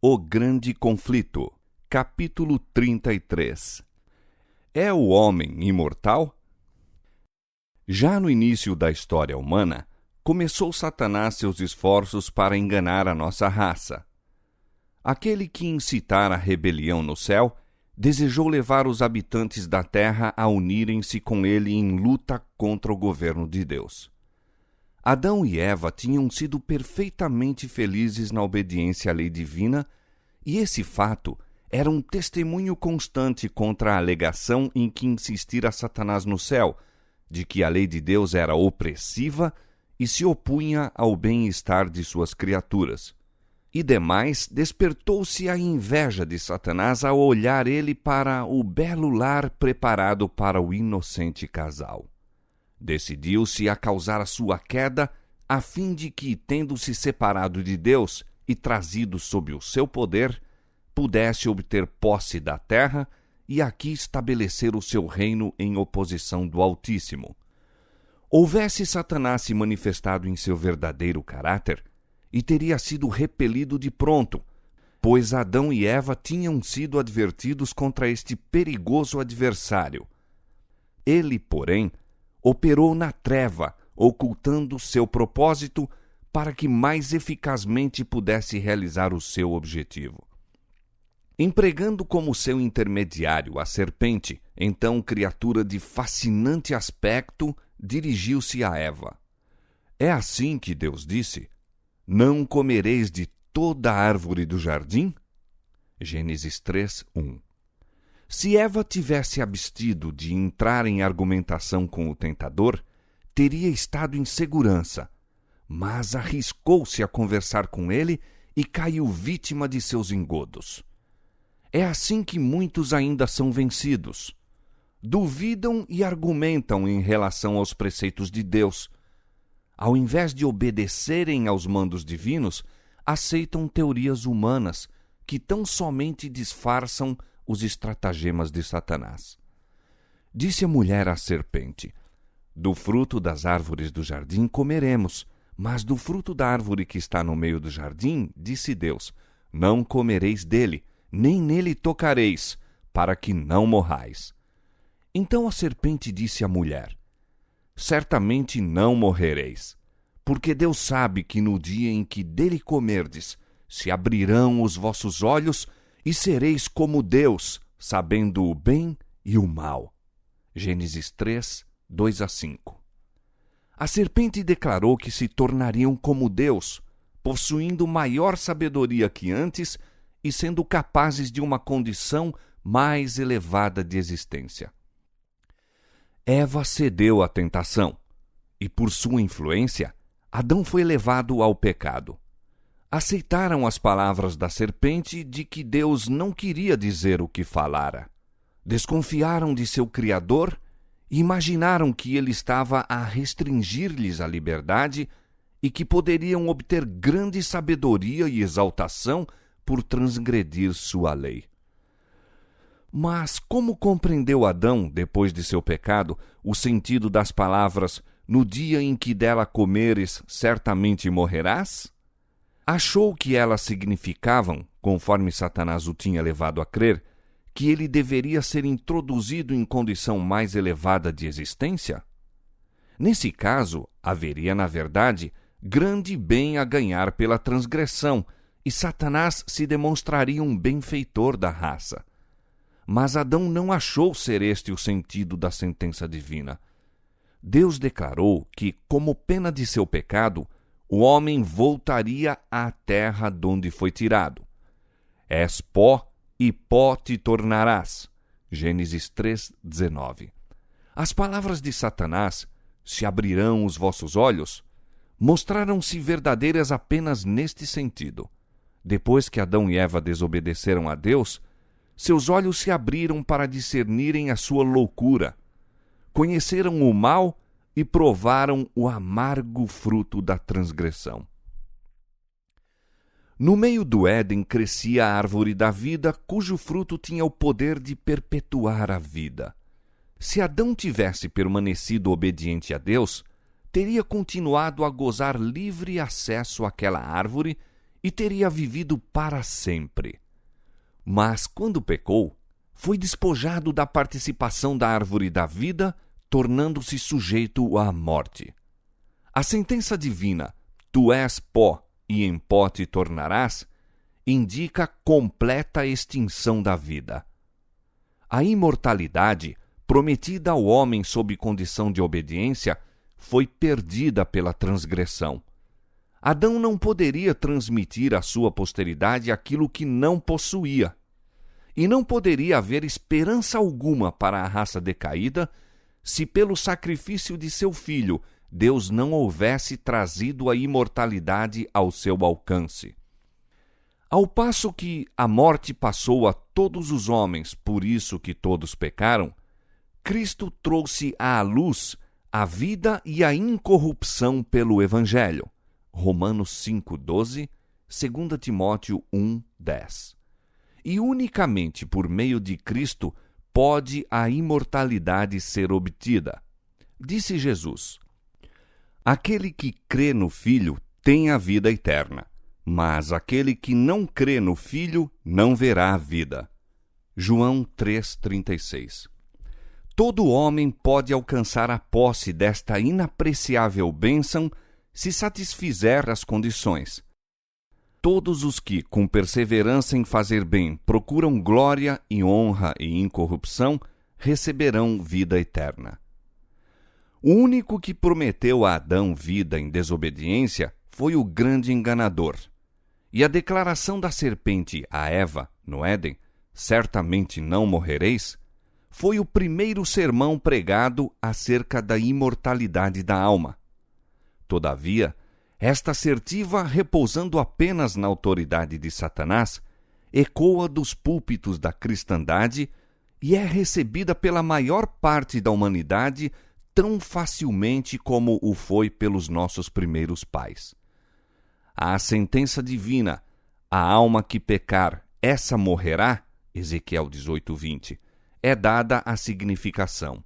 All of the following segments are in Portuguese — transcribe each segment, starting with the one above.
O Grande Conflito, capítulo 33. É o homem imortal? Já no início da história humana, começou Satanás seus esforços para enganar a nossa raça. Aquele que incitara a rebelião no céu, desejou levar os habitantes da terra a unirem-se com ele em luta contra o governo de Deus. Adão e Eva tinham sido perfeitamente felizes na obediência à lei divina, e esse fato era um testemunho constante contra a alegação em que insistira Satanás no céu, de que a lei de Deus era opressiva e se opunha ao bem-estar de suas criaturas. E demais, despertou-se a inveja de Satanás ao olhar ele para o belo lar preparado para o inocente casal. Decidiu-se a causar a sua queda, a fim de que, tendo-se separado de Deus e trazido sob o seu poder, pudesse obter posse da terra e aqui estabelecer o seu reino em oposição do Altíssimo. Houvesse Satanás se manifestado em seu verdadeiro caráter, e teria sido repelido de pronto, pois Adão e Eva tinham sido advertidos contra este perigoso adversário. Ele, porém, operou na treva, ocultando seu propósito para que mais eficazmente pudesse realizar o seu objetivo. Empregando como seu intermediário a serpente, então criatura de fascinante aspecto, dirigiu-se a Eva. É assim que Deus disse: "Não comereis de toda a árvore do jardim?" Gênesis 3:1. Se Eva tivesse abstido de entrar em argumentação com o tentador, teria estado em segurança, mas arriscou-se a conversar com ele e caiu vítima de seus engodos. É assim que muitos ainda são vencidos. Duvidam e argumentam em relação aos preceitos de Deus. Ao invés de obedecerem aos mandos divinos, aceitam teorias humanas que tão somente disfarçam os estratagemas de Satanás. Disse a mulher à serpente: "Do fruto das árvores do jardim comeremos, mas do fruto da árvore que está no meio do jardim, disse Deus, não comereis dele, nem nele tocareis, para que não morrais." Então a serpente disse à mulher: "Certamente não morrereis, porque Deus sabe que no dia em que dele comerdes, se abrirão os vossos olhos e sereis como Deus, sabendo o bem e o mal." Gênesis 3, 2-5. A serpente declarou que se tornariam como Deus, possuindo maior sabedoria que antes e sendo capazes de uma condição mais elevada de existência. Eva cedeu à tentação, e por sua influência, Adão foi levado ao pecado. Aceitaram as palavras da serpente de que Deus não queria dizer o que falara. Desconfiaram de seu Criador e imaginaram que ele estava a restringir-lhes a liberdade e que poderiam obter grande sabedoria e exaltação por transgredir sua lei. Mas como compreendeu Adão, depois de seu pecado, o sentido das palavras "no dia em que dela comeres, certamente morrerás"? Achou que elas significavam, conforme Satanás o tinha levado a crer, que ele deveria ser introduzido em condição mais elevada de existência? Nesse caso, haveria, na verdade, grande bem a ganhar pela transgressão, e Satanás se demonstraria um benfeitor da raça. Mas Adão não achou ser este o sentido da sentença divina. Deus declarou que, como pena de seu pecado, o homem voltaria à terra donde foi tirado. "És pó, e pó te tornarás." Gênesis 3:19. As palavras de Satanás, "se abrirão os vossos olhos", mostraram-se verdadeiras apenas neste sentido. Depois que Adão e Eva desobedeceram a Deus, seus olhos se abriram para discernirem a sua loucura. Conheceram o mal e provaram o amargo fruto da transgressão. No meio do Éden crescia a árvore da vida, cujo fruto tinha o poder de perpetuar a vida. Se Adão tivesse permanecido obediente a Deus, teria continuado a gozar livre acesso àquela árvore e teria vivido para sempre. Mas, quando pecou, foi despojado da participação da árvore da vida, tornando-se sujeito à morte. A sentença divina, tu és pó e em pó te tornarás, indica completa extinção da vida. A imortalidade, prometida ao homem sob condição de obediência, foi perdida pela transgressão. Adão não poderia transmitir à sua posteridade aquilo que não possuía. E não poderia haver esperança alguma para a raça decaída se, pelo sacrifício de seu filho, Deus não houvesse trazido a imortalidade ao seu alcance. Ao passo que a morte passou a todos os homens, por isso que todos pecaram, Cristo trouxe à luz a vida e a incorrupção pelo Evangelho. Romanos 5,12, 2 Timóteo 1,10. E unicamente por meio de Cristo pode a imortalidade ser obtida. Disse Jesus: aquele que crê no Filho tem a vida eterna, mas aquele que não crê no Filho não verá a vida. João 3,36. Todo homem pode alcançar a posse desta inapreciável bênção se satisfizer as condições. Todos os que, com perseverança em fazer bem, procuram glória e honra e incorrupção, receberão vida eterna. O único que prometeu a Adão vida em desobediência foi o grande enganador. E a declaração da serpente a Eva, no Éden, certamente não morrereis, foi o primeiro sermão pregado acerca da imortalidade da alma. Todavia, esta assertiva, repousando apenas na autoridade de Satanás, ecoa dos púlpitos da cristandade e é recebida pela maior parte da humanidade tão facilmente como o foi pelos nossos primeiros pais. A sentença divina, a alma que pecar, essa morrerá, Ezequiel 18:20, é dada a significação.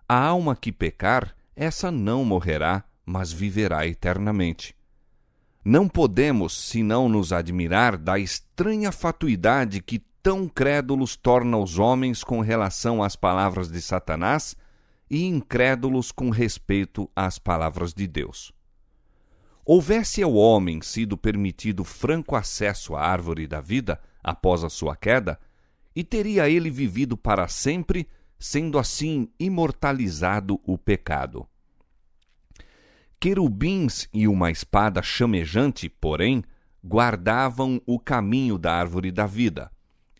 A alma que pecar, essa não morrerá, mas viverá eternamente. Não podemos, senão nos admirar da estranha fatuidade que tão crédulos torna os homens com relação às palavras de Satanás e incrédulos com respeito às palavras de Deus. Houvesse ao homem sido permitido franco acesso à árvore da vida após a sua queda, e teria ele vivido para sempre, sendo assim imortalizado o pecado. Querubins e uma espada chamejante, porém, guardavam o caminho da árvore da vida.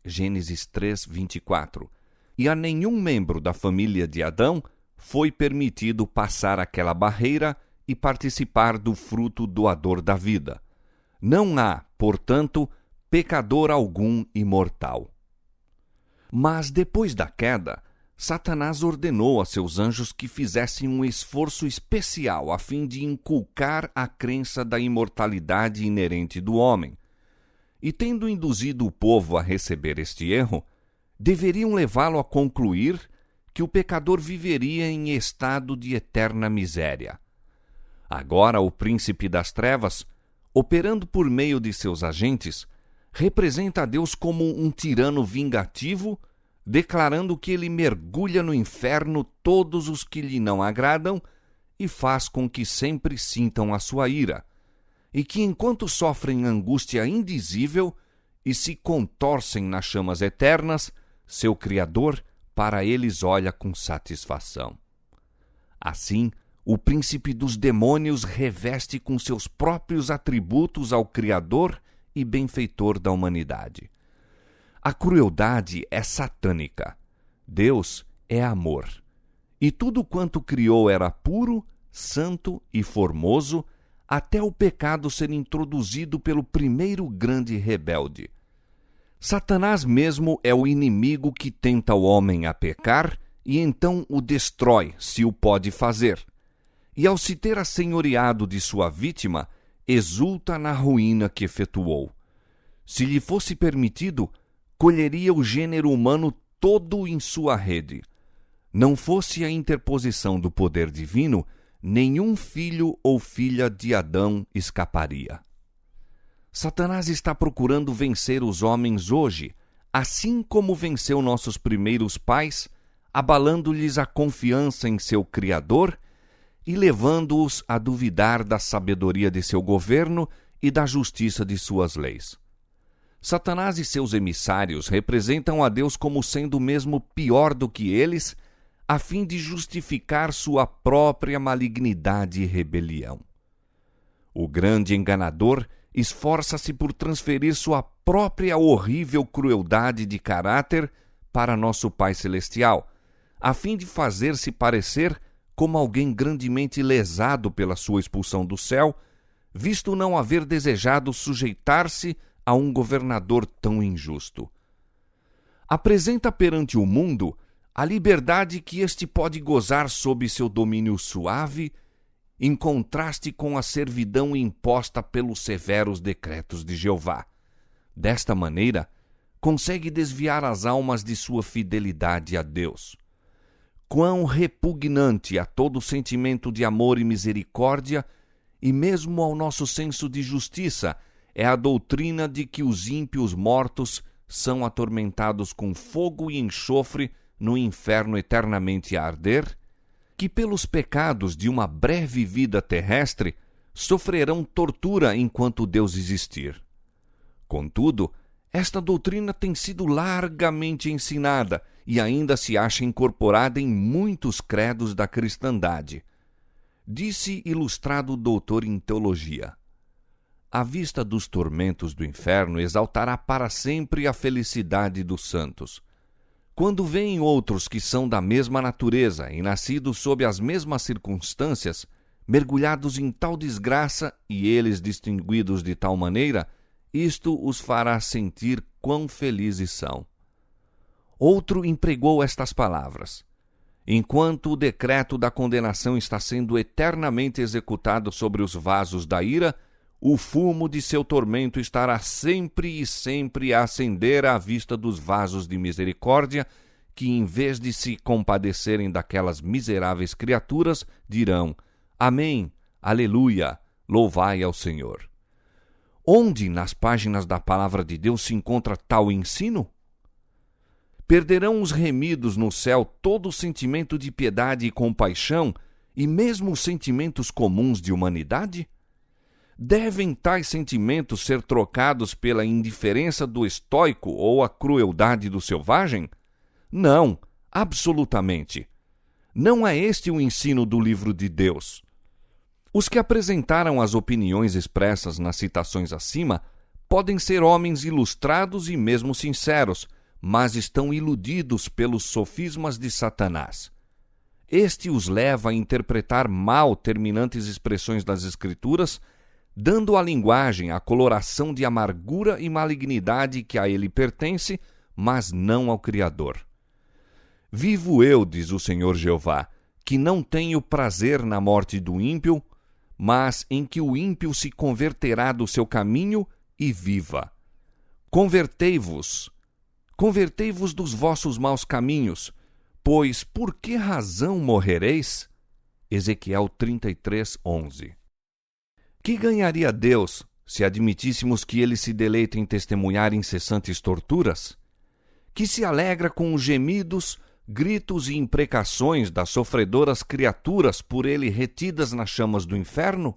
Gênesis 3:24. E a nenhum membro da família de Adão foi permitido passar aquela barreira e participar do fruto doador da vida. Não há, portanto, pecador algum imortal. Mas depois da queda, Satanás ordenou a seus anjos que fizessem um esforço especial a fim de inculcar a crença da imortalidade inerente do homem. E tendo induzido o povo a receber este erro, deveriam levá-lo a concluir que o pecador viveria em estado de eterna miséria. Agora o príncipe das trevas, operando por meio de seus agentes, representa a Deus como um tirano vingativo, declarando que ele mergulha no inferno todos os que lhe não agradam e faz com que sempre sintam a sua ira, e que enquanto sofrem angústia indizível e se contorcem nas chamas eternas, seu Criador para eles olha com satisfação. Assim, o príncipe dos demônios reveste com seus próprios atributos ao Criador e benfeitor da humanidade. A crueldade é satânica. Deus é amor. E tudo quanto criou era puro, santo e formoso, até o pecado ser introduzido pelo primeiro grande rebelde. Satanás mesmo é o inimigo que tenta o homem a pecar e então o destrói, se o pode fazer. E ao se ter assenhoreado de sua vítima, exulta na ruína que efetuou. Se lhe fosse permitido, colheria o gênero humano todo em sua rede. Não fosse a interposição do poder divino, nenhum filho ou filha de Adão escaparia. Satanás está procurando vencer os homens hoje, assim como venceu nossos primeiros pais, abalando-lhes a confiança em seu Criador e levando-os a duvidar da sabedoria de seu governo e da justiça de suas leis. Satanás e seus emissários representam a Deus como sendo mesmo pior do que eles, a fim de justificar sua própria malignidade e rebelião. O grande enganador esforça-se por transferir sua própria horrível crueldade de caráter para nosso Pai Celestial, a fim de fazer-se parecer como alguém grandemente lesado pela sua expulsão do céu, visto não haver desejado sujeitar-se a um governador tão injusto. Apresenta perante o mundo a liberdade que este pode gozar sob seu domínio suave, em contraste com a servidão imposta pelos severos decretos de Jeová. Desta maneira, consegue desviar as almas de sua fidelidade a Deus. Quão repugnante a todo sentimento de amor e misericórdia, e mesmo ao nosso senso de justiça, é a doutrina de que os ímpios mortos são atormentados com fogo e enxofre no inferno eternamente a arder, que pelos pecados de uma breve vida terrestre sofrerão tortura enquanto Deus existir. Contudo, esta doutrina tem sido largamente ensinada e ainda se acha incorporada em muitos credos da cristandade. Disse ilustrado doutor em teologia: a vista dos tormentos do inferno exaltará para sempre a felicidade dos santos. Quando veem outros que são da mesma natureza e nascidos sob as mesmas circunstâncias, mergulhados em tal desgraça e eles distinguidos de tal maneira, isto os fará sentir quão felizes são. Outro empregou estas palavras: enquanto o decreto da condenação está sendo eternamente executado sobre os vasos da ira, o fumo de seu tormento estará sempre e sempre a acender à vista dos vasos de misericórdia, que, em vez de se compadecerem daquelas miseráveis criaturas, dirão: Amém, Aleluia, louvai ao Senhor. Onde nas páginas da Palavra de Deus se encontra tal ensino? Perderão os remidos no céu todo o sentimento de piedade e compaixão, e mesmo os sentimentos comuns de humanidade? Devem tais sentimentos ser trocados pela indiferença do estoico ou a crueldade do selvagem? Não, absolutamente. Não é este o ensino do livro de Deus. Os que apresentaram as opiniões expressas nas citações acima podem ser homens ilustrados e mesmo sinceros, mas estão iludidos pelos sofismas de Satanás. Este os leva a interpretar mal terminantes expressões das Escrituras, dando à linguagem a coloração de amargura e malignidade que a ele pertence, mas não ao Criador. Vivo eu, diz o Senhor Jeová, que não tenho prazer na morte do ímpio, mas em que o ímpio se converterá do seu caminho e viva. Convertei-vos dos vossos maus caminhos, pois por que razão morrereis? Ezequiel 33:11. Que ganharia Deus se admitíssemos que ele se deleita em testemunhar incessantes torturas? Que se alegra com os gemidos, gritos e imprecações das sofredoras criaturas por ele retidas nas chamas do inferno?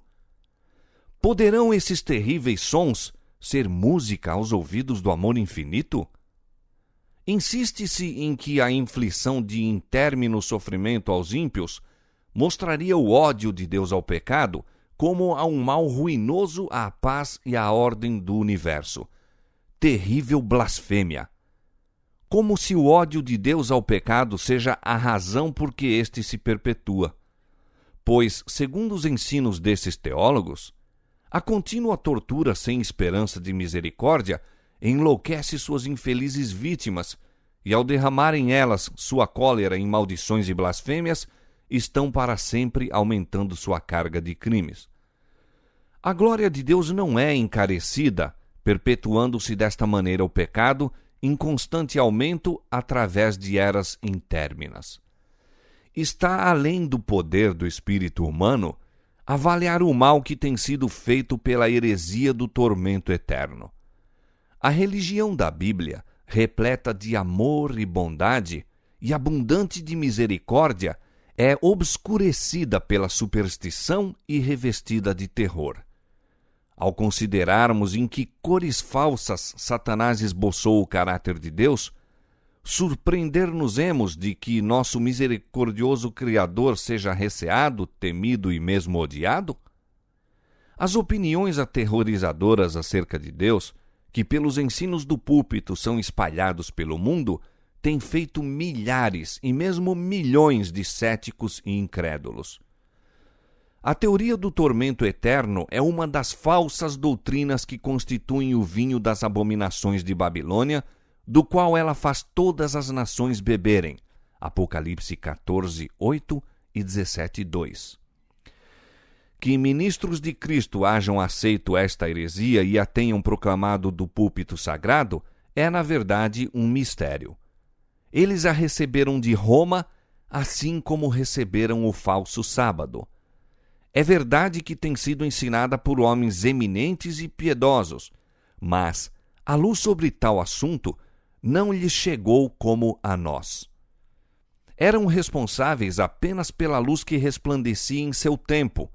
Poderão esses terríveis sons ser música aos ouvidos do amor infinito? Insiste-se em que a inflição de intérmino sofrimento aos ímpios mostraria o ódio de Deus ao pecado como a um mal ruinoso à paz e à ordem do universo. Terrível blasfêmia! Como se o ódio de Deus ao pecado seja a razão por que este se perpetua. Pois, segundo os ensinos desses teólogos, a contínua tortura sem esperança de misericórdia enlouquece suas infelizes vítimas, e ao derramarem elas sua cólera em maldições e blasfêmias, estão para sempre aumentando sua carga de crimes. A glória de Deus não é encarecida, perpetuando-se desta maneira o pecado, em constante aumento através de eras intérminas. Está além do poder do espírito humano avaliar o mal que tem sido feito pela heresia do tormento eterno. A religião da Bíblia, repleta de amor e bondade e abundante de misericórdia, é obscurecida pela superstição e revestida de terror. Ao considerarmos em que cores falsas Satanás esboçou o caráter de Deus, surpreender-nos-emos de que nosso misericordioso Criador seja receado, temido e mesmo odiado? As opiniões aterrorizadoras acerca de Deus, que pelos ensinos do púlpito são espalhados pelo mundo, têm feito milhares e mesmo milhões de céticos e incrédulos. A teoria do tormento eterno é uma das falsas doutrinas que constituem o vinho das abominações de Babilônia, do qual ela faz todas as nações beberem. Apocalipse 14, 8 e 17, 2. Que ministros de Cristo hajam aceito esta heresia e a tenham proclamado do púlpito sagrado é, na verdade, um mistério. Eles a receberam de Roma, assim como receberam o falso sábado. É verdade que tem sido ensinada por homens eminentes e piedosos, mas a luz sobre tal assunto não lhes chegou como a nós. Eram responsáveis apenas pela luz que resplandecia em seu tempo.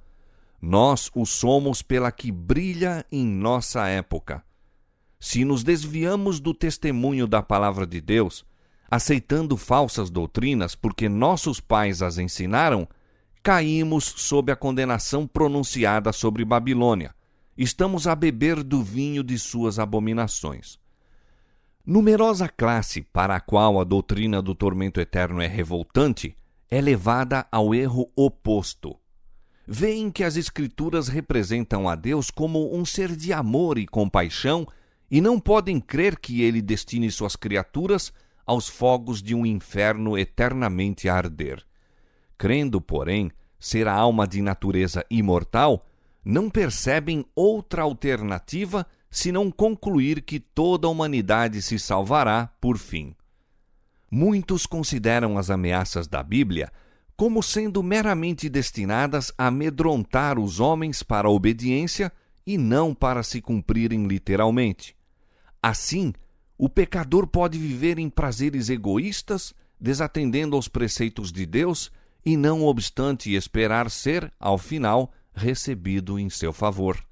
Nós o somos pela que brilha em nossa época. Se nos desviamos do testemunho da palavra de Deus, aceitando falsas doutrinas porque nossos pais as ensinaram, caímos sob a condenação pronunciada sobre Babilônia. Estamos a beber do vinho de suas abominações. Numerosa classe para a qual a doutrina do tormento eterno é revoltante é levada ao erro oposto. Veem que as Escrituras representam a Deus como um ser de amor e compaixão e não podem crer que ele destine suas criaturas aos fogos de um inferno eternamente a arder. Crendo, porém, ser a alma de natureza imortal, não percebem outra alternativa senão concluir que toda a humanidade se salvará por fim. Muitos consideram as ameaças da Bíblia como sendo meramente destinadas a amedrontar os homens para a obediência e não para se cumprirem literalmente. Assim, o pecador pode viver em prazeres egoístas, desatendendo aos preceitos de Deus e, não obstante, esperar ser, ao final, recebido em seu favor.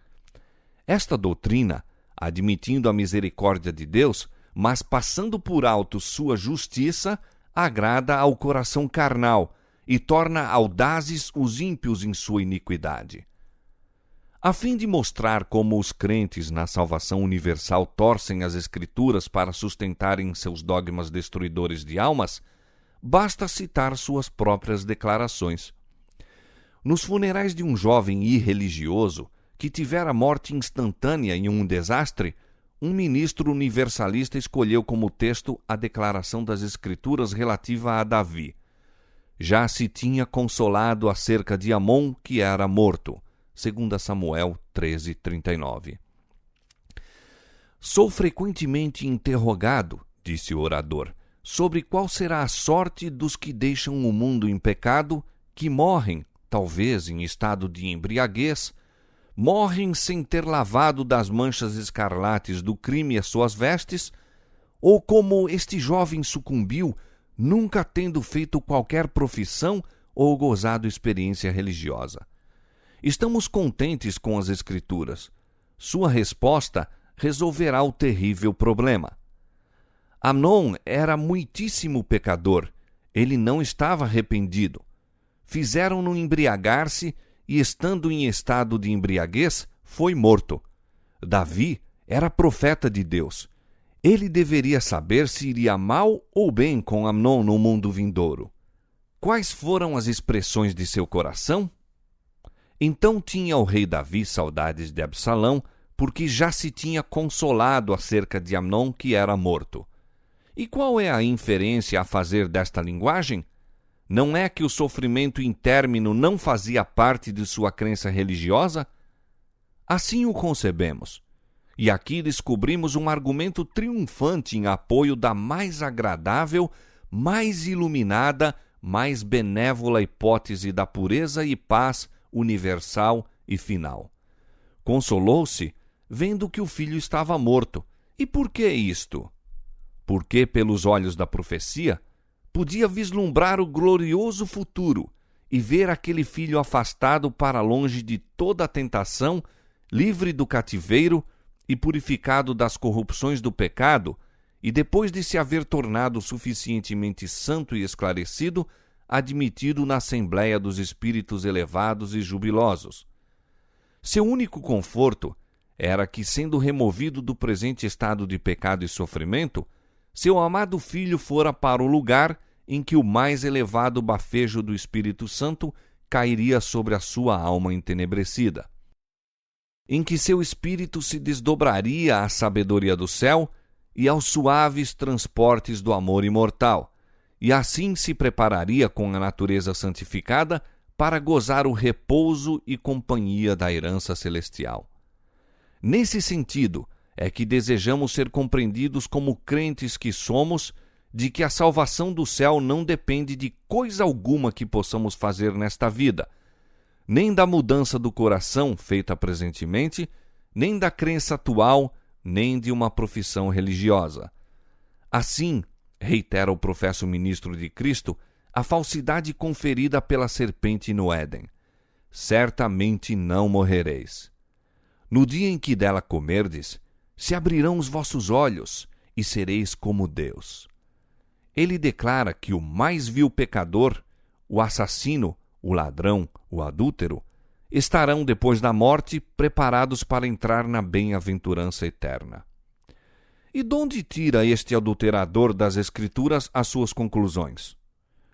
Esta doutrina, admitindo a misericórdia de Deus, mas passando por alto sua justiça, agrada ao coração carnal e torna audazes os ímpios em sua iniquidade. A fim de mostrar como os crentes na salvação universal torcem as Escrituras para sustentarem seus dogmas destruidores de almas, basta citar suas próprias declarações. Nos funerais de um jovem irreligioso que tivera morte instantânea em um desastre, um ministro universalista escolheu como texto a declaração das Escrituras relativa a Davi. Já se tinha consolado acerca de Amon, que era morto. 2 Samuel 13:39. Sou frequentemente interrogado, disse o orador, sobre qual será a sorte dos que deixam o mundo em pecado, que morrem, talvez em estado de embriaguez, morrem sem ter lavado das manchas escarlates do crime as suas vestes, ou como este jovem sucumbiu, nunca tendo feito qualquer profissão ou gozado experiência religiosa. Estamos contentes com as Escrituras. Sua resposta resolverá o terrível problema. Amnon era muitíssimo pecador. Ele não estava arrependido. Fizeram-no embriagar-se e, estando em estado de embriaguez, foi morto. Davi era profeta de Deus. Ele deveria saber se iria mal ou bem com Amnon no mundo vindouro. Quais foram as expressões de seu coração? Então tinha o rei Davi saudades de Absalão, porque já se tinha consolado acerca de Amnon, que era morto. E qual é a inferência a fazer desta linguagem? Não é que o sofrimento intérmino não fazia parte de sua crença religiosa? Assim o concebemos. E aqui descobrimos um argumento triunfante em apoio da mais agradável, mais iluminada, mais benévola hipótese da pureza e paz universal e final. Consolou-se, vendo que o filho estava morto. E por que isto? Porque, pelos olhos da profecia, podia vislumbrar o glorioso futuro e ver aquele filho afastado para longe de toda a tentação, livre do cativeiro e purificado das corrupções do pecado, e depois de se haver tornado suficientemente santo e esclarecido, admitido na Assembleia dos Espíritos elevados e jubilosos. Seu único conforto era que, sendo removido do presente estado de pecado e sofrimento, seu amado filho fora para o lugar em que o mais elevado bafejo do Espírito Santo cairia sobre a sua alma entenebrecida, em que seu espírito se desdobraria à sabedoria do céu e aos suaves transportes do amor imortal, e assim se prepararia com a natureza santificada para gozar o repouso e companhia da herança celestial. Nesse sentido, é que desejamos ser compreendidos como crentes que somos, de que a salvação do céu não depende de coisa alguma que possamos fazer nesta vida, nem da mudança do coração feita presentemente, nem da crença atual, nem de uma profissão religiosa. Assim, reitera o professo ministro de Cristo, a falsidade conferida pela serpente no Éden: certamente não morrereis. No dia em que dela comerdes, se abrirão os vossos olhos e sereis como Deus. Ele declara que o mais vil pecador, o assassino, o ladrão, o adúltero, estarão depois da morte preparados para entrar na bem-aventurança eterna. E de onde tira este adulterador das Escrituras as suas conclusões?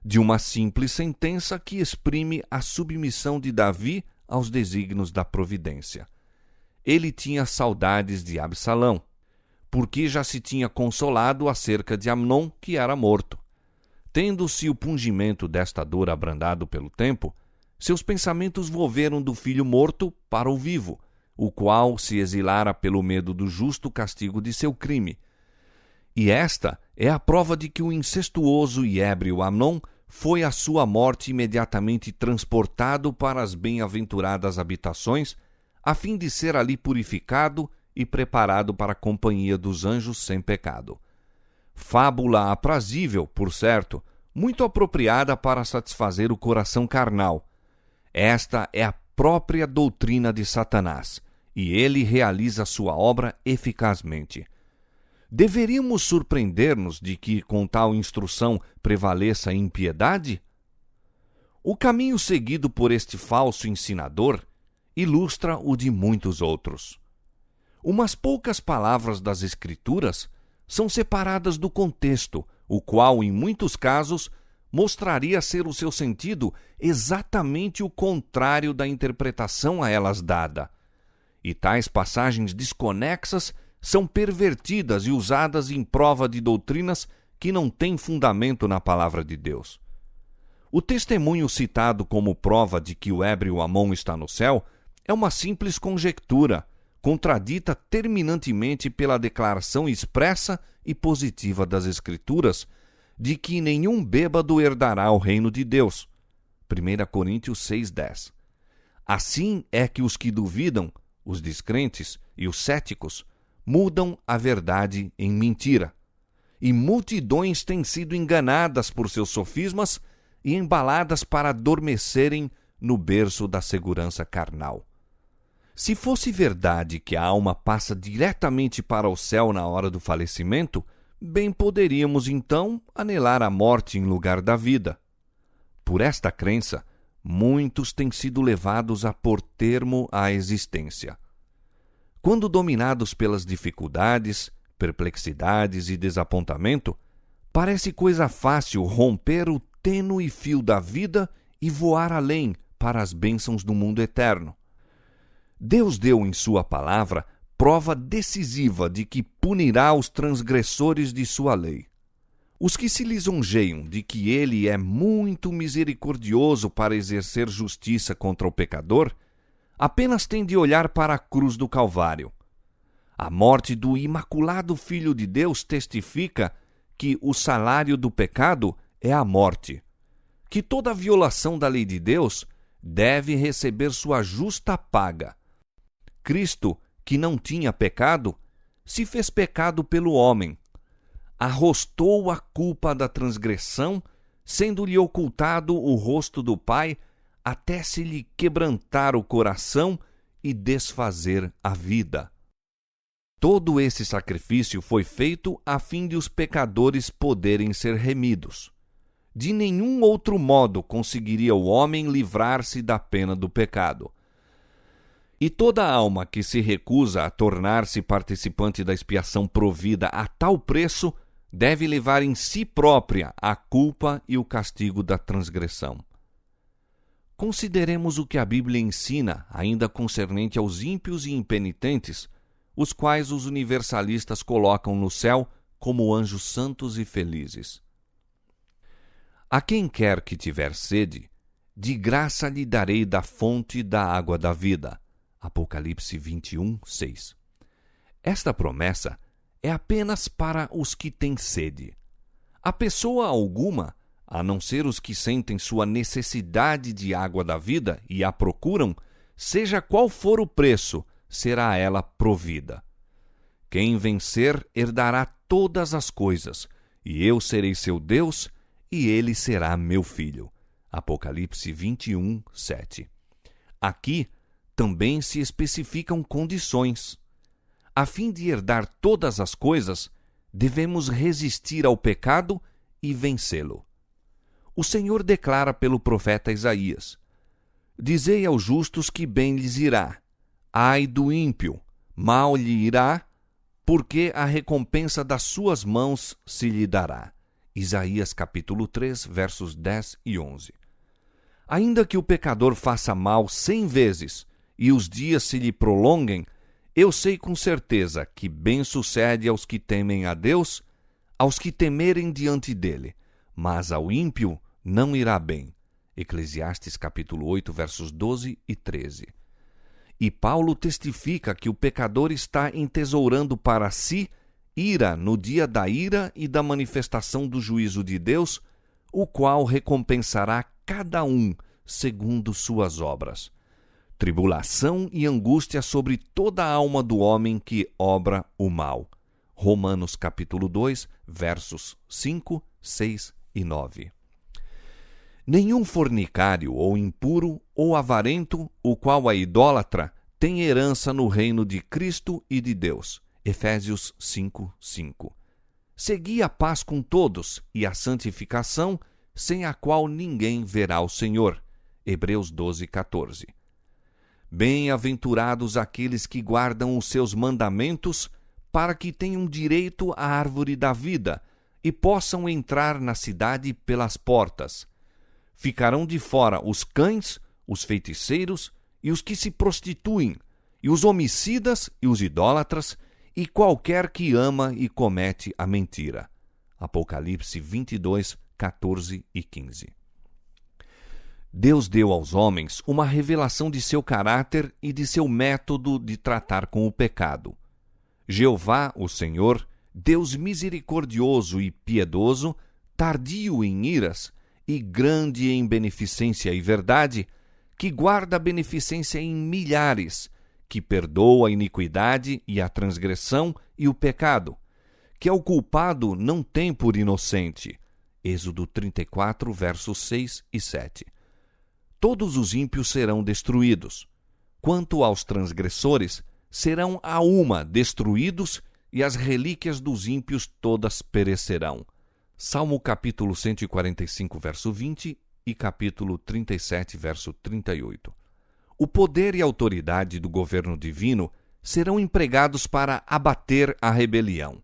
De uma simples sentença que exprime a submissão de Davi aos desígnios da providência. Ele tinha saudades de Absalão, porque já se tinha consolado acerca de Amnon, que era morto. Tendo-se o pungimento desta dor abrandado pelo tempo, seus pensamentos volveram do filho morto para o vivo, o qual se exilara pelo medo do justo castigo de seu crime. E esta é a prova de que o incestuoso e ébrio Amnon foi à sua morte imediatamente transportado para as bem-aventuradas habitações, a fim de ser ali purificado e preparado para a companhia dos anjos sem pecado. Fábula aprazível, por certo, muito apropriada para satisfazer o coração carnal. Esta é a própria doutrina de Satanás, e ele realiza sua obra eficazmente. Deveríamos surpreender-nos de que com tal instrução prevaleça a impiedade? O caminho seguido por este falso ensinador ilustra o de muitos outros. Umas poucas palavras das Escrituras são separadas do contexto, o qual, em muitos casos, mostraria ser o seu sentido exatamente o contrário da interpretação a elas dada. E tais passagens desconexas são pervertidas e usadas em prova de doutrinas que não têm fundamento na palavra de Deus. O testemunho citado como prova de que o ébrio Amon está no céu é uma simples conjectura, contradita terminantemente pela declaração expressa e positiva das Escrituras de que nenhum bêbado herdará o reino de Deus. 1 Coríntios 6:10. Assim é que os que duvidam, os descrentes e os céticos, mudam a verdade em mentira. E multidões têm sido enganadas por seus sofismas e embaladas para adormecerem no berço da segurança carnal. Se fosse verdade que a alma passa diretamente para o céu na hora do falecimento, bem poderíamos então anelar a morte em lugar da vida. Por esta crença, muitos têm sido levados a pôr termo à existência. Quando dominados pelas dificuldades, perplexidades e desapontamento, parece coisa fácil romper o tênue fio da vida e voar além para as bênçãos do mundo eterno. Deus deu em sua palavra prova decisiva de que punirá os transgressores de sua lei. Os que se lisonjeiam de que ele é muito misericordioso para exercer justiça contra o pecador, apenas têm de olhar para a cruz do Calvário. A morte do imaculado Filho de Deus testifica que o salário do pecado é a morte, que toda violação da lei de Deus deve receber sua justa paga. Cristo, que não tinha pecado, se fez pecado pelo homem. Arrostou a culpa da transgressão, sendo-lhe ocultado o rosto do Pai, até se lhe quebrantar o coração e desfazer a vida. Todo esse sacrifício foi feito a fim de os pecadores poderem ser remidos. De nenhum outro modo conseguiria o homem livrar-se da pena do pecado. E toda alma que se recusa a tornar-se participante da expiação provida a tal preço deve levar em si própria a culpa e o castigo da transgressão. Consideremos o que a Bíblia ensina ainda concernente aos ímpios e impenitentes, os quais os universalistas colocam no céu como anjos santos e felizes. A quem quer que tiver sede, de graça lhe darei da fonte da água da vida. Apocalipse 21, 6. Esta promessa é apenas para os que têm sede. A pessoa alguma, a não ser os que sentem sua necessidade de água da vida e a procuram, seja qual for o preço, será ela provida. Quem vencer herdará todas as coisas, e eu serei seu Deus, e ele será meu filho. Apocalipse 21, 7. Aqui também se especificam condições. A fim de herdar todas as coisas, devemos resistir ao pecado e vencê-lo. O Senhor declara pelo profeta Isaías: Dizei aos justos que bem lhes irá. Ai do ímpio, mal lhe irá, porque a recompensa das suas mãos se lhe dará. Isaías capítulo 3, versos 10 e 11. Ainda que o pecador faça mal 100 vezes e os dias se lhe prolonguem, eu sei com certeza que bem sucede aos que temem a Deus, aos que temerem diante dele, mas ao ímpio não irá bem. Eclesiastes capítulo 8, versos 12 e 13. E Paulo testifica que o pecador está entesourando para si ira no dia da ira e da manifestação do juízo de Deus, o qual recompensará cada um segundo suas obras. Tribulação e angústia sobre toda a alma do homem que obra o mal. Romanos capítulo 2, versos 5, 6 e 9. Nenhum fornicário ou impuro ou avarento, o qual é idólatra, tem herança no reino de Cristo e de Deus. Efésios 5, 5. Segui a paz com todos e a santificação, sem a qual ninguém verá o Senhor. Hebreus 12, 14. Bem-aventurados aqueles que guardam os seus mandamentos, para que tenham direito à árvore da vida e possam entrar na cidade pelas portas. Ficarão de fora os cães, os feiticeiros e os que se prostituem, e os homicidas e os idólatras, e qualquer que ama e comete a mentira. Apocalipse 22, 14 e 15. Deus deu aos homens uma revelação de seu caráter e de seu método de tratar com o pecado. Jeová, o Senhor, Deus misericordioso e piedoso, tardio em iras e grande em beneficência e verdade, que guarda a beneficência em milhares, que perdoa a iniquidade e a transgressão e o pecado, que ao culpado não tem por inocente. Êxodo 34, versos 6 e 7. Todos os ímpios serão destruídos. Quanto aos transgressores, serão a uma destruídos, e as relíquias dos ímpios todas perecerão. Salmo capítulo 145, verso 20 e capítulo 37, verso 38. O poder e a autoridade do governo divino serão empregados para abater a rebelião.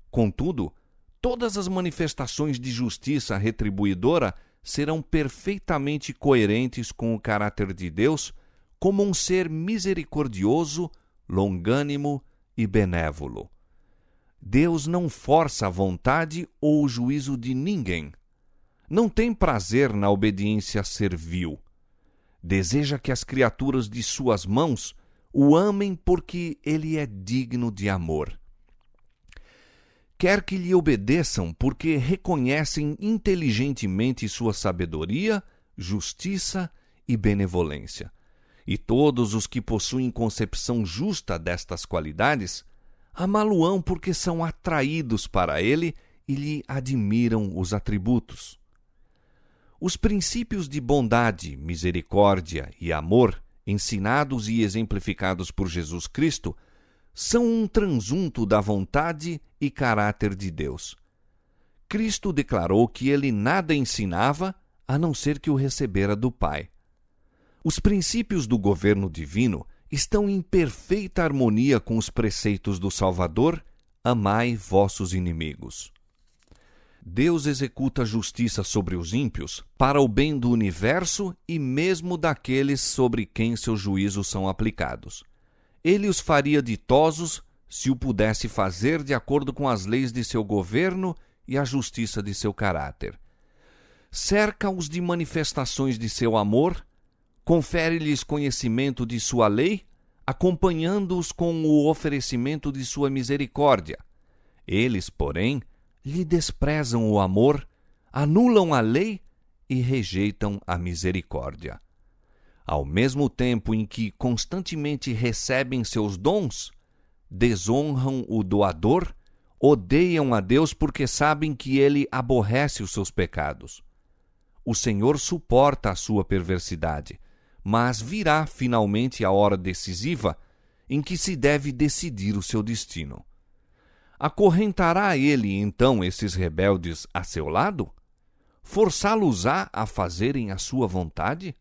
Contudo, todas as manifestações de justiça retribuidora serão perfeitamente coerentes com o caráter de Deus como um ser misericordioso, longânimo e benévolo. Deus não força a vontade ou o juízo de ninguém. Não tem prazer na obediência servil. Deseja que as criaturas de suas mãos o amem porque ele é digno de amor. Quer que lhe obedeçam porque reconhecem inteligentemente sua sabedoria, justiça e benevolência. E todos os que possuem concepção justa destas qualidades amá-lo-ão porque são atraídos para ele e lhe admiram os atributos. Os princípios de bondade, misericórdia e amor, ensinados e exemplificados por Jesus Cristo, são um transunto da vontade e caráter de Deus. Cristo declarou que ele nada ensinava a não ser que o recebera do Pai. Os princípios do governo divino estão em perfeita harmonia com os preceitos do Salvador: amai vossos inimigos. Deus executa justiça sobre os ímpios para o bem do universo e mesmo daqueles sobre quem seus juízos são aplicados. Ele os faria ditosos se o pudesse fazer de acordo com as leis de seu governo e a justiça de seu caráter. Cerca-os de manifestações de seu amor, confere-lhes conhecimento de sua lei, acompanhando-os com o oferecimento de sua misericórdia. Eles, porém, lhe desprezam o amor, anulam a lei e rejeitam a misericórdia. Ao mesmo tempo em que constantemente recebem seus dons, desonram o doador, odeiam a Deus porque sabem que ele aborrece os seus pecados. O Senhor suporta a sua perversidade, mas virá finalmente a hora decisiva em que se deve decidir o seu destino. Acorrentará ele, então, esses rebeldes a seu lado? Forçá-los-á a fazerem a sua vontade?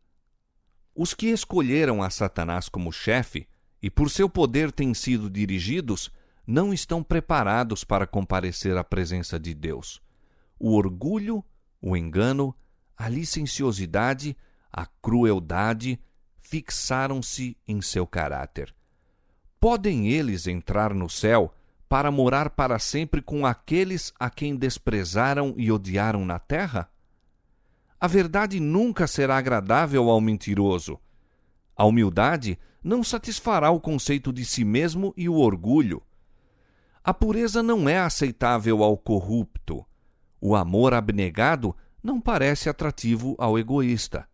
Os que escolheram a Satanás como chefe e por seu poder têm sido dirigidos, não estão preparados para comparecer à presença de Deus. O orgulho, o engano, a licenciosidade, a crueldade fixaram-se em seu caráter. Podem eles entrar no céu para morar para sempre com aqueles a quem desprezaram e odiaram na terra? A verdade nunca será agradável ao mentiroso. A humildade não satisfará o conceito de si mesmo e o orgulho. A pureza não é aceitável ao corrupto. O amor abnegado não parece atrativo ao egoísta.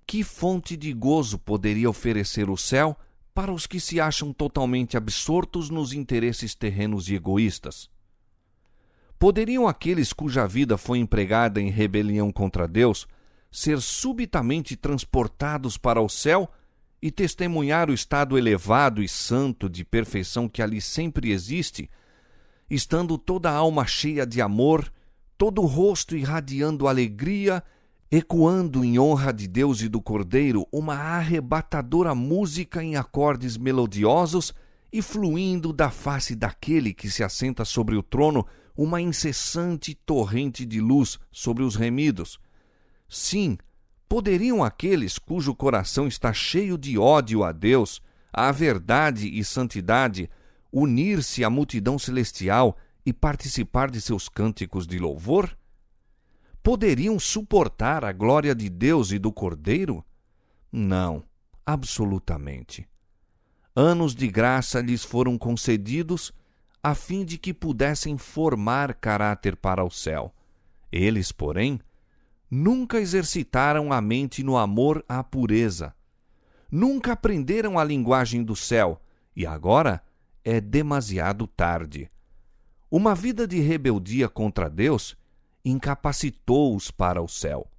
Que fonte de gozo poderia oferecer o céu para os que se acham totalmente absortos nos interesses terrenos e egoístas? Poderiam aqueles cuja vida foi empregada em rebelião contra Deus ser subitamente transportados para o céu e testemunhar o estado elevado e santo de perfeição que ali sempre existe, estando toda a alma cheia de amor, todo o rosto irradiando alegria, ecoando em honra de Deus e do Cordeiro uma arrebatadora música em acordes melodiosos e fluindo da face daquele que se assenta sobre o trono uma incessante torrente de luz sobre os remidos? Sim, poderiam aqueles cujo coração está cheio de ódio a Deus, à verdade e santidade, unir-se à multidão celestial e participar de seus cânticos de louvor? Poderiam suportar a glória de Deus e do Cordeiro? Não, absolutamente. Anos de graça lhes foram concedidos a fim de que pudessem formar caráter para o céu. Eles, porém, nunca exercitaram a mente no amor à pureza. Nunca aprenderam a linguagem do céu, e agora é demasiado tarde. Uma vida de rebeldia contra Deus incapacitou-os para o céu.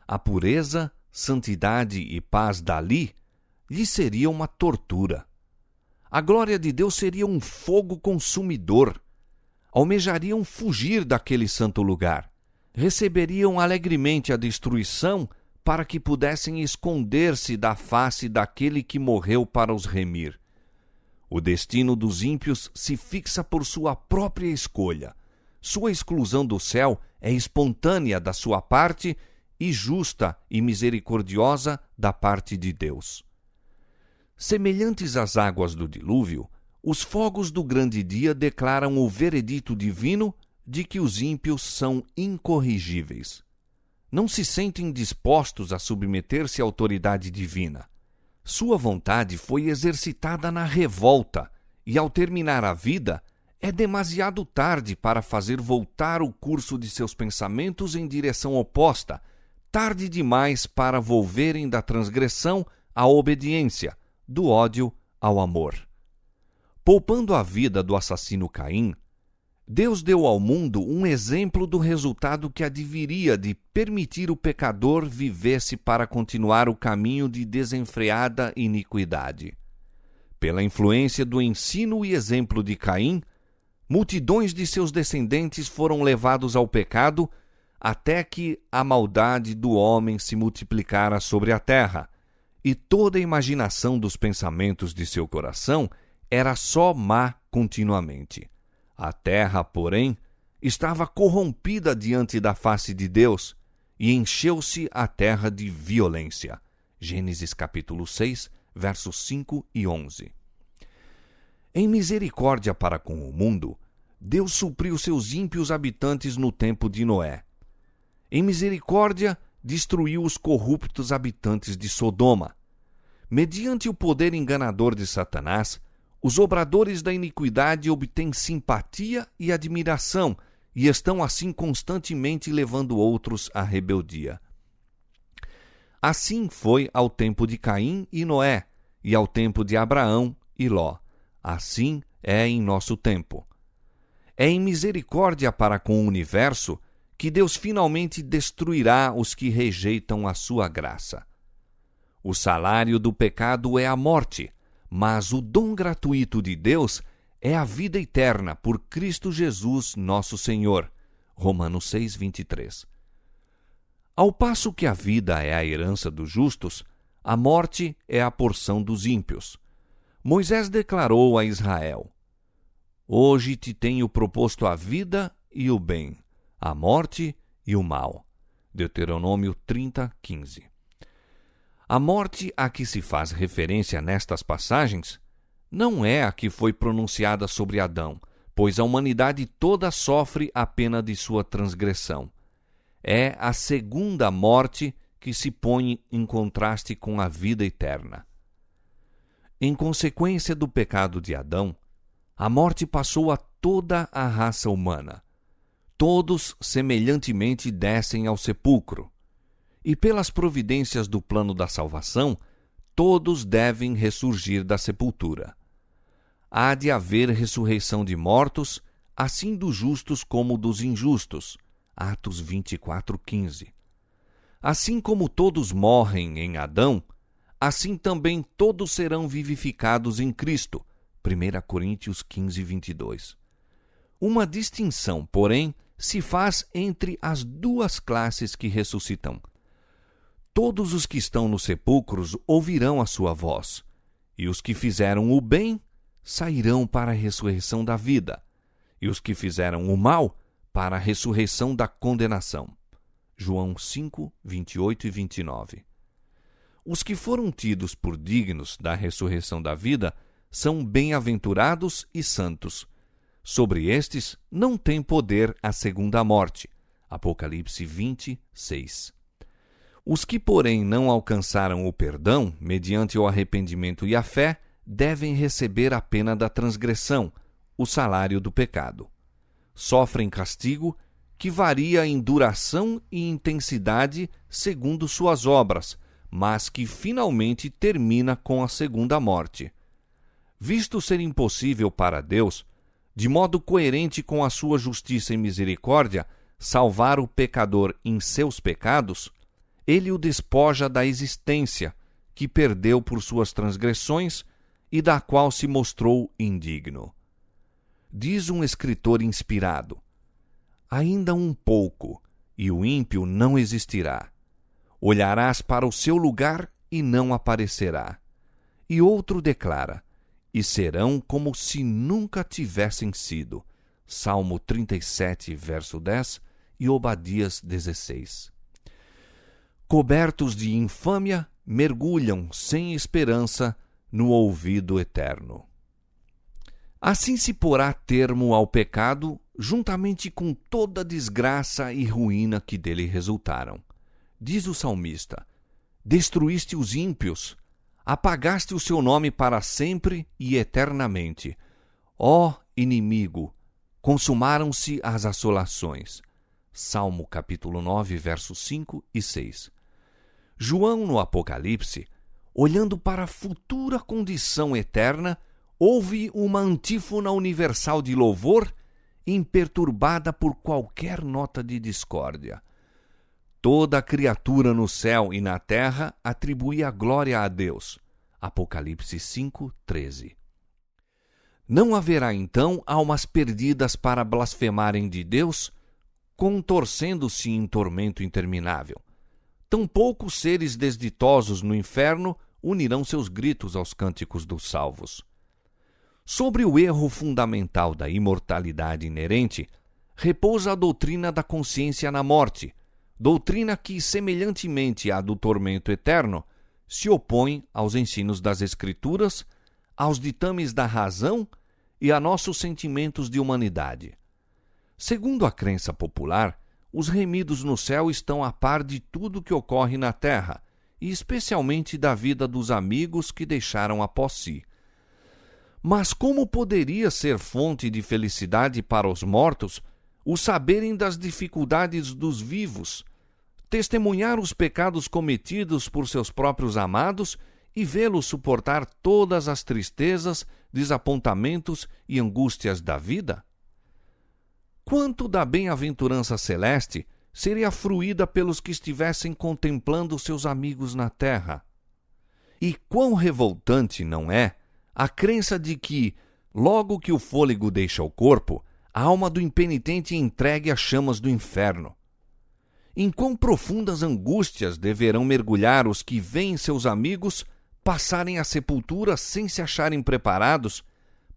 A pureza, santidade e paz dali lhe seria uma tortura. A glória de Deus seria um fogo consumidor. Almejariam fugir daquele santo lugar. Receberiam alegremente a destruição para que pudessem esconder-se da face daquele que morreu para os remir. O destino dos ímpios se fixa por sua própria escolha. Sua exclusão do céu é espontânea da sua parte e justa e misericordiosa da parte de Deus. Semelhantes às águas do dilúvio, os fogos do grande dia declaram o veredito divino de que os ímpios são incorrigíveis. Não se sentem dispostos a submeter-se à autoridade divina. Sua vontade foi exercitada na revolta e, ao terminar a vida, é demasiado tarde para fazer voltar o curso de seus pensamentos em direção oposta, tarde demais para volverem da transgressão à obediência, do ódio ao amor. Poupando a vida do assassino Caim, Deus deu ao mundo um exemplo do resultado que adviria de permitir o pecador vivesse para continuar o caminho de desenfreada iniquidade. Pela influência do ensino e exemplo de Caim, multidões de seus descendentes foram levados ao pecado até que a maldade do homem se multiplicara sobre a terra, e toda a imaginação dos pensamentos de seu coração era só má continuamente. A terra, porém, estava corrompida diante da face de Deus, e encheu-se a terra de violência. Gênesis capítulo 6, versos 5 e 11. Em misericórdia para com o mundo, Deus supriu seus ímpios habitantes no tempo de Noé. Em misericórdia, destruiu os corruptos habitantes de Sodoma. Mediante o poder enganador de Satanás, os obradores da iniquidade obtêm simpatia e admiração e estão assim constantemente levando outros à rebeldia. Assim foi ao tempo de Caim e Noé, e ao tempo de Abraão e Ló. Assim é em nosso tempo. É em misericórdia para com o universo que Deus finalmente destruirá os que rejeitam a sua graça. O salário do pecado é a morte, mas o dom gratuito de Deus é a vida eterna por Cristo Jesus, nosso Senhor. Romanos 6, 23. Ao passo que a vida é a herança dos justos, a morte é a porção dos ímpios. Moisés declarou a Israel: Hoje te tenho proposto a vida e o bem, a morte e o mal. Deuteronômio 30, 15. A morte a que se faz referência nestas passagens não é a que foi pronunciada sobre Adão, pois a humanidade toda sofre a pena de sua transgressão. É a segunda morte que se põe em contraste com a vida eterna. Em consequência do pecado de Adão, a morte passou a toda a raça humana. Todos semelhantemente descem ao sepulcro. E pelas providências do plano da salvação, todos devem ressurgir da sepultura. Há de haver ressurreição de mortos, assim dos justos como dos injustos. Atos 24:15. Assim como todos morrem em Adão, assim também todos serão vivificados em Cristo. 1 Coríntios 15:22. Uma distinção, porém, se faz entre as duas classes que ressuscitam. Todos os que estão nos sepulcros ouvirão a sua voz, e os que fizeram o bem sairão para a ressurreição da vida, e os que fizeram o mal para a ressurreição da condenação. João 5, 28 e 29. Os que foram tidos por dignos da ressurreição da vida são bem-aventurados e santos. Sobre estes não tem poder a segunda morte. Apocalipse 20, 6. Os que, porém, não alcançaram o perdão, mediante o arrependimento e a fé, devem receber a pena da transgressão, o salário do pecado. Sofrem castigo que varia em duração e intensidade segundo suas obras, mas que finalmente termina com a segunda morte. Visto ser impossível para Deus, de modo coerente com a sua justiça e misericórdia, salvar o pecador em seus pecados, ele o despoja da existência, que perdeu por suas transgressões e da qual se mostrou indigno. Diz um escritor inspirado: ainda um pouco, e o ímpio não existirá. Olharás para o seu lugar e não aparecerá. E outro declara: e serão como se nunca tivessem sido. Salmo 37, verso 10 e Obadias 16. Cobertos de infâmia, mergulham sem esperança no ouvido eterno. Assim se porá termo ao pecado, juntamente com toda a desgraça e ruína que dele resultaram. Diz o salmista: destruíste os ímpios, apagaste o seu nome para sempre e eternamente. Ó inimigo, consumaram-se as assolações. Salmo capítulo 9, versos 5 e 6. João, no Apocalipse, olhando para a futura condição eterna, ouve uma antífona universal de louvor imperturbada por qualquer nota de discórdia. Toda criatura no céu e na terra atribui a glória a Deus. Apocalipse 5, 13. Não haverá então almas perdidas para blasfemarem de Deus, contorcendo-se em tormento interminável. Tampouco seres desditosos no inferno unirão seus gritos aos cânticos dos salvos. Sobre o erro fundamental da imortalidade inerente, repousa a doutrina da consciência na morte, doutrina que, semelhantemente à do tormento eterno, se opõe aos ensinos das Escrituras, aos ditames da razão e a nossos sentimentos de humanidade. Segundo a crença popular, os remidos no céu estão a par de tudo que ocorre na terra, e especialmente da vida dos amigos que deixaram após si. Mas como poderia ser fonte de felicidade para os mortos o saberem das dificuldades dos vivos, testemunhar os pecados cometidos por seus próprios amados e vê-los suportar todas as tristezas, desapontamentos e angústias da vida? Quanto da bem-aventurança celeste seria fruída pelos que estivessem contemplando seus amigos na terra? E quão revoltante, não é, a crença de que, logo que o fôlego deixa o corpo, a alma do impenitente é entregue às chamas do inferno. Em quão profundas angústias deverão mergulhar os que veem seus amigos passarem a sepultura sem se acharem preparados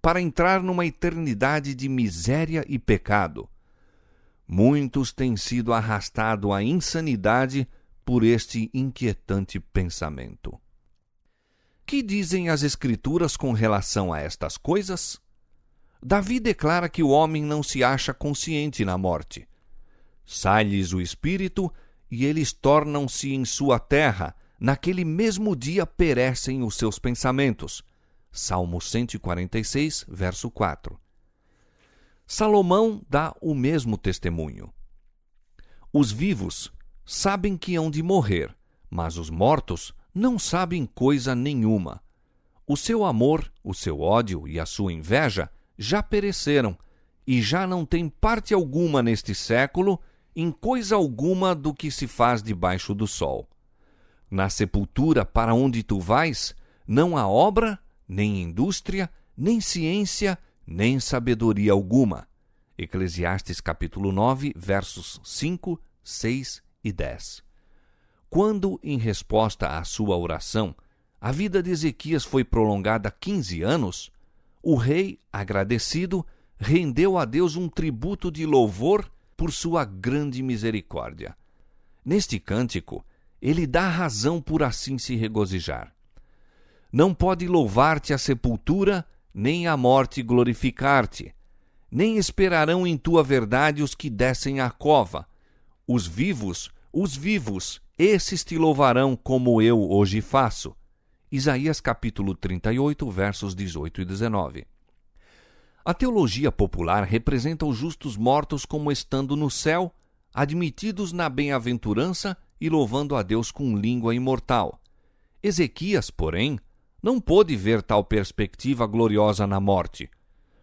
para entrar numa eternidade de miséria e pecado. Muitos têm sido arrastados à insanidade por este inquietante pensamento. Que dizem as Escrituras com relação a estas coisas? Davi declara que o homem não se acha consciente na morte. Sai-lhes o espírito e eles tornam-se em sua terra. Naquele mesmo dia perecem os seus pensamentos. Salmo 146, verso 4. Salomão dá o mesmo testemunho. Os vivos sabem que hão de morrer, mas os mortos não sabem coisa nenhuma. O seu amor, o seu ódio e a sua inveja já pereceram, e já não têm parte alguma neste século em coisa alguma do que se faz debaixo do sol. Na sepultura para onde tu vais, não há obra, nem indústria, nem ciência, nem sabedoria alguma. Eclesiastes capítulo 9, versos 5, 6 e 10. Quando, em resposta à sua oração, a vida de Ezequias foi prolongada 15 anos, o rei, agradecido, rendeu a Deus um tributo de louvor por sua grande misericórdia. Neste cântico, ele dá razão por assim se regozijar. Não pode louvar-te a sepultura, nem a morte glorificar-te. Nem esperarão em tua verdade os que descem à cova. Os vivos, esses te louvarão como eu hoje faço. Isaías capítulo 38, versos 18 e 19. A teologia popular representa os justos mortos como estando no céu, admitidos na bem-aventurança e louvando a Deus com língua imortal. Ezequias, porém, não pôde ver tal perspectiva gloriosa na morte.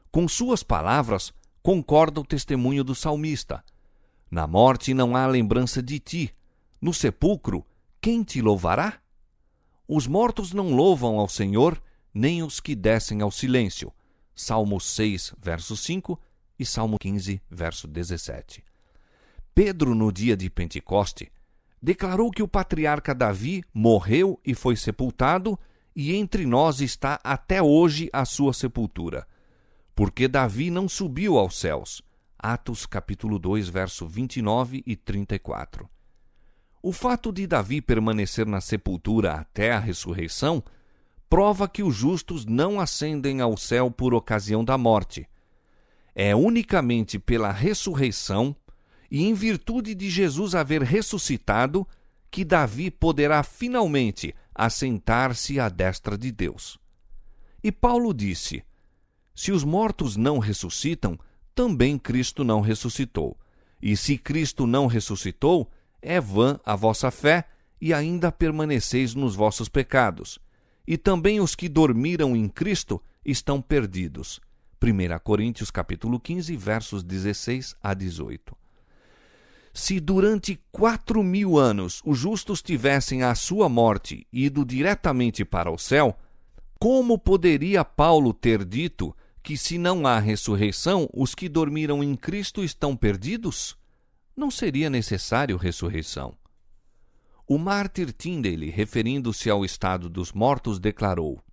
Com suas palavras, concorda o testemunho do salmista. Na morte não há lembrança de ti. No sepulcro, quem te louvará? Os mortos não louvam ao Senhor, nem os que descem ao silêncio. Salmo 6, verso 5 e Salmo 15, verso 17. Pedro, no dia de Pentecoste, declarou que o patriarca Davi morreu e foi sepultado, e entre nós está até hoje a sua sepultura, porque Davi não subiu aos céus. Atos capítulo 2, verso 29 e 34. O fato de Davi permanecer na sepultura até a ressurreição prova que os justos não ascendem ao céu por ocasião da morte. É unicamente pela ressurreição e em virtude de Jesus haver ressuscitado que Davi poderá finalmente assentar-se à destra de Deus. E Paulo disse: se os mortos não ressuscitam, também Cristo não ressuscitou. E se Cristo não ressuscitou, é vã a vossa fé, e ainda permaneceis nos vossos pecados. E também os que dormiram em Cristo estão perdidos. 1 Coríntios capítulo 15, versos 16 a 18. Se durante 4.000 anos os justos tivessem à sua morte ido diretamente para o céu, como poderia Paulo ter dito que se não há ressurreição, os que dormiram em Cristo estão perdidos? Não seria necessário ressurreição. O mártir Tyndale, referindo-se ao estado dos mortos, declarou: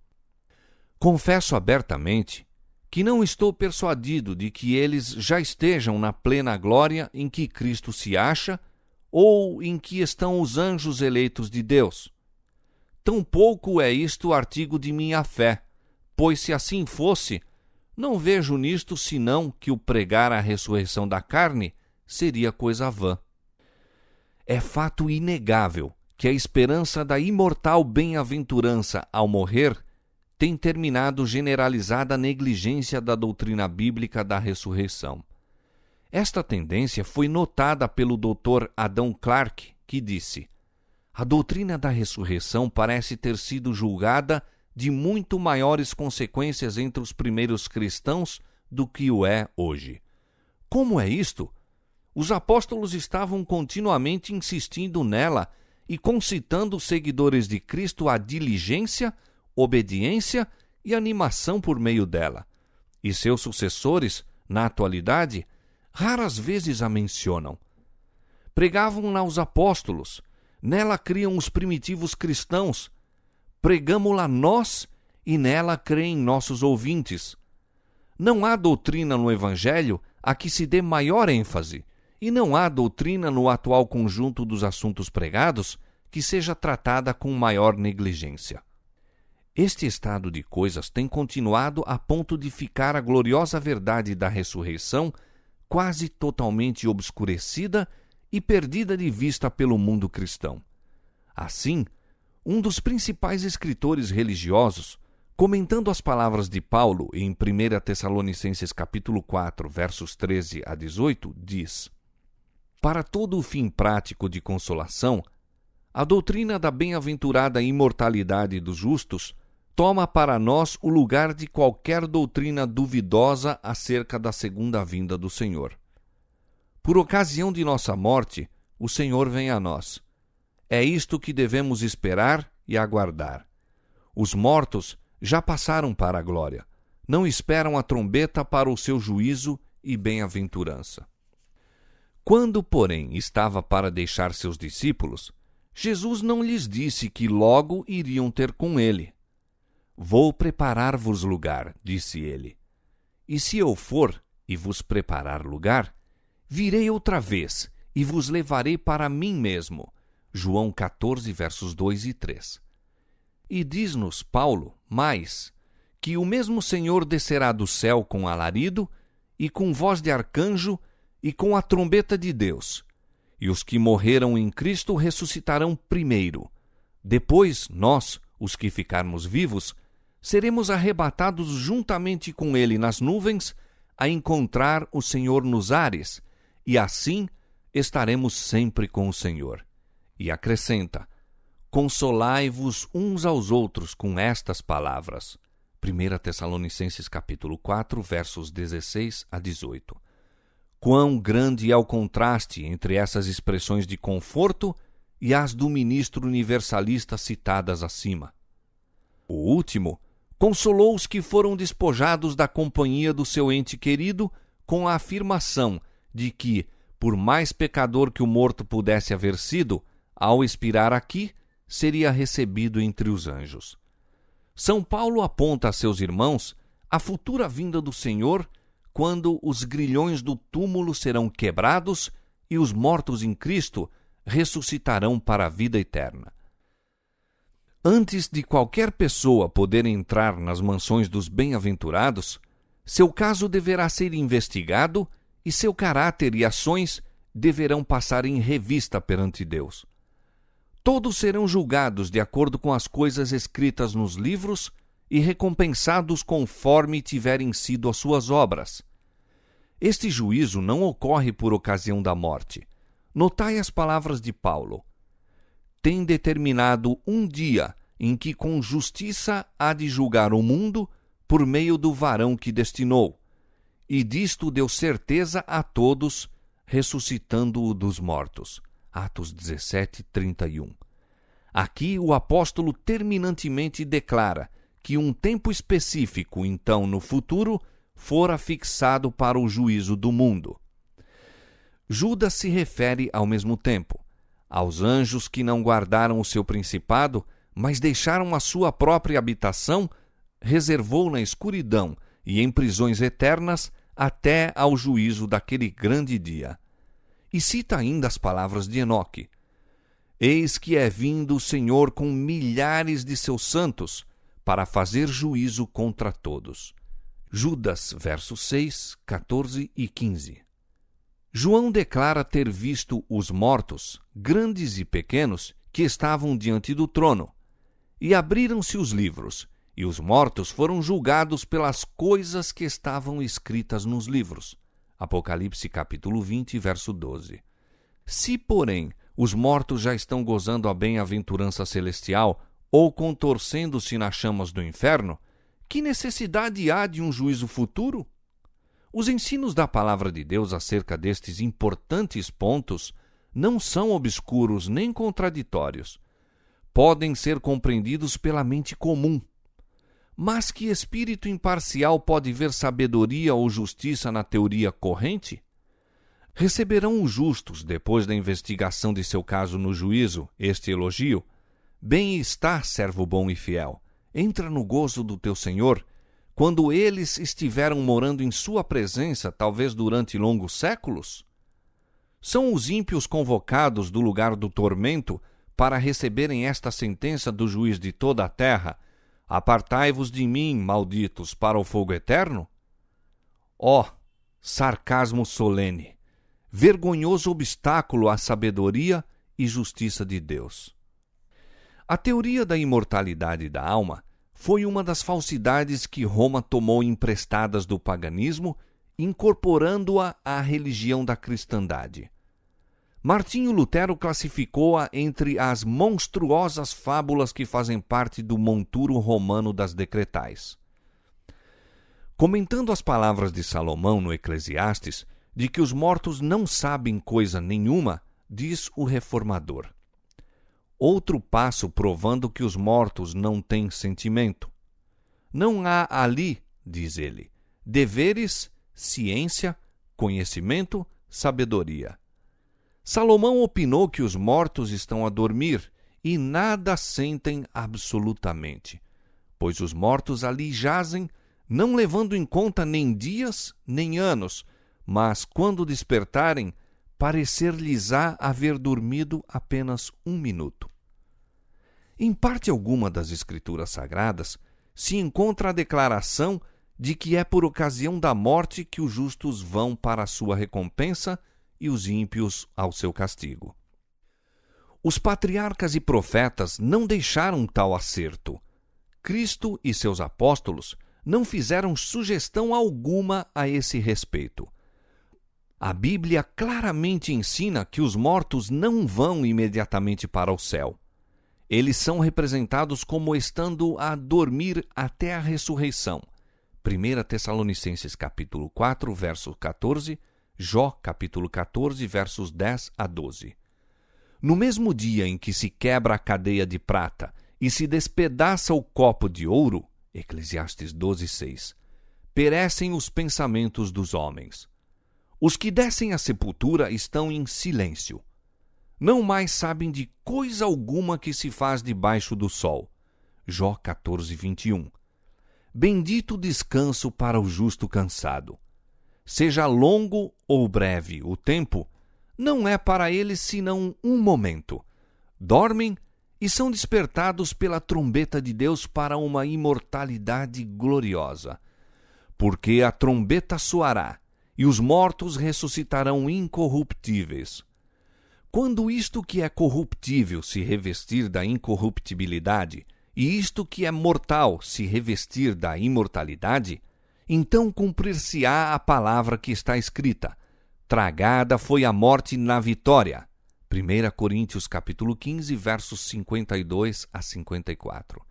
confesso abertamente que não estou persuadido de que eles já estejam na plena glória em que Cristo se acha ou em que estão os anjos eleitos de Deus. Tampouco é isto artigo de minha fé, pois se assim fosse, não vejo nisto senão que o pregar a ressurreição da carne seria coisa vã. É fato inegável que a esperança da imortal bem-aventurança ao morrer tem terminado generalizada a negligência da doutrina bíblica da ressurreição. Esta tendência foi notada pelo Dr. Adão Clarke, que disse: a doutrina da ressurreição parece ter sido julgada de muito maiores consequências entre os primeiros cristãos do que o é hoje. Como é isto? Os apóstolos estavam continuamente insistindo nela e concitando os seguidores de Cristo à diligência, obediência e animação por meio dela. E seus sucessores, na atualidade, raras vezes a mencionam. Pregavam-na os apóstolos, nela criam os primitivos cristãos, pregamo-la nós e nela creem nossos ouvintes. Não há doutrina no Evangelho a que se dê maior ênfase, e não há doutrina no atual conjunto dos assuntos pregados que seja tratada com maior negligência. Este estado de coisas tem continuado a ponto de ficar a gloriosa verdade da ressurreição quase totalmente obscurecida e perdida de vista pelo mundo cristão. Assim, um dos principais escritores religiosos, comentando as palavras de Paulo em 1 Tessalonicenses capítulo 4, versos 13 a 18, diz: para todo o fim prático de consolação, a doutrina da bem-aventurada imortalidade dos justos toma para nós o lugar de qualquer doutrina duvidosa acerca da segunda vinda do Senhor. Por ocasião de nossa morte, o Senhor vem a nós. É isto que devemos esperar e aguardar. Os mortos já passaram para a glória, não esperam a trombeta para o seu juízo e bem-aventurança. Quando, porém, estava para deixar seus discípulos, Jesus não lhes disse que logo iriam ter com ele. Vou preparar-vos lugar, disse ele. E se eu for e vos preparar lugar, virei outra vez e vos levarei para mim mesmo. João 14, versos 2 e 3. E diz-nos Paulo, mais, que o mesmo Senhor descerá do céu com alarido e com voz de arcanjo e com a trombeta de Deus, e os que morreram em Cristo ressuscitarão primeiro. Depois, nós, os que ficarmos vivos, seremos arrebatados juntamente com ele nas nuvens a encontrar o Senhor nos ares, e assim estaremos sempre com o Senhor. E acrescenta: consolai-vos uns aos outros com estas palavras. 1 Tessalonicenses capítulo 4, versos 16 a 18. Quão grande é o contraste entre essas expressões de conforto e as do ministro universalista citadas acima. O último consolou os que foram despojados da companhia do seu ente querido com a afirmação de que, por mais pecador que o morto pudesse haver sido, ao expirar aqui, seria recebido entre os anjos. São Paulo aponta a seus irmãos a futura vinda do Senhor, quando os grilhões do túmulo serão quebrados e os mortos em Cristo ressuscitarão para a vida eterna. Antes de qualquer pessoa poder entrar nas mansões dos bem-aventurados, seu caso deverá ser investigado e seu caráter e ações deverão passar em revista perante Deus. Todos serão julgados de acordo com as coisas escritas nos livros e recompensados conforme tiverem sido as suas obras. Este juízo não ocorre por ocasião da morte. Notai as palavras de Paulo. Tem determinado um dia em que com justiça há de julgar o mundo por meio do varão que destinou, e disto deu certeza a todos, ressuscitando-o dos mortos. Atos 17, 31. Aqui o apóstolo terminantemente declara que um tempo específico, então no futuro, fora fixado para o juízo do mundo. Judas se refere ao mesmo tempo aos anjos que não guardaram o seu principado, mas deixaram a sua própria habitação, reservou na escuridão e em prisões eternas até ao juízo daquele grande dia. E cita ainda as palavras de Enoque. Eis que é vindo o Senhor com milhares de seus santos para fazer juízo contra todos. Judas, versos 6, 14 e 15. João declara ter visto os mortos, grandes e pequenos, que estavam diante do trono. E abriram-se os livros, e os mortos foram julgados pelas coisas que estavam escritas nos livros. Apocalipse capítulo 20, verso 12. Se, porém, os mortos já estão gozando a bem-aventurança celestial ou contorcendo-se nas chamas do inferno, que necessidade há de um juízo futuro? Os ensinos da palavra de Deus acerca destes importantes pontos não são obscuros nem contraditórios. Podem ser compreendidos pela mente comum. Mas que espírito imparcial pode ver sabedoria ou justiça na teoria corrente? Receberão os justos, depois da investigação de seu caso no juízo, este elogio: Bem está, servo bom e fiel, entra no gozo do teu Senhor, quando eles estiveram morando em sua presença, talvez durante longos séculos? São os ímpios convocados do lugar do tormento para receberem esta sentença do juiz de toda a terra: Apartai-vos de mim, malditos, para o fogo eterno? Ó, sarcasmo solene, vergonhoso obstáculo à sabedoria e justiça de Deus. A teoria da imortalidade da alma foi uma das falsidades que Roma tomou emprestadas do paganismo, incorporando-a à religião da cristandade. Martinho Lutero classificou-a entre as monstruosas fábulas que fazem parte do monturo romano das decretais. Comentando as palavras de Salomão no Eclesiastes, de que os mortos não sabem coisa nenhuma, diz o reformador: outro passo provando que os mortos não têm sentimento. Não há ali, diz ele, deveres, ciência, conhecimento, sabedoria. Salomão opinou que os mortos estão a dormir e nada sentem absolutamente, pois os mortos ali jazem, não levando em conta nem dias nem anos, mas quando despertarem, parecer-lhes-á haver dormido apenas 1 minuto. Em parte alguma das Escrituras Sagradas se encontra a declaração de que é por ocasião da morte que os justos vão para a sua recompensa e os ímpios ao seu castigo. Os patriarcas e profetas não deixaram tal acerto. Cristo e seus apóstolos não fizeram sugestão alguma a esse respeito. A Bíblia claramente ensina que os mortos não vão imediatamente para o céu. Eles são representados como estando a dormir até a ressurreição. 1 Tessalonicenses capítulo 4, verso 14, Jó capítulo 14, versos 10 a 12. No mesmo dia em que se quebra a cadeia de prata e se despedaça o copo de ouro, Eclesiastes 12, 6, perecem os pensamentos dos homens. Os que descem à sepultura estão em silêncio. Não mais sabem de coisa alguma que se faz debaixo do sol. Jó 14, 21. Bendito descanso para o justo cansado. Seja longo ou breve o tempo, não é para eles senão um momento. Dormem e são despertados pela trombeta de Deus para uma imortalidade gloriosa. Porque a trombeta soará, e os mortos ressuscitarão incorruptíveis. Quando isto que é corruptível se revestir da incorruptibilidade, e isto que é mortal se revestir da imortalidade, então cumprir-se-á a palavra que está escrita: tragada foi a morte na vitória. 1 Coríntios capítulo 15, versos 52 a 54.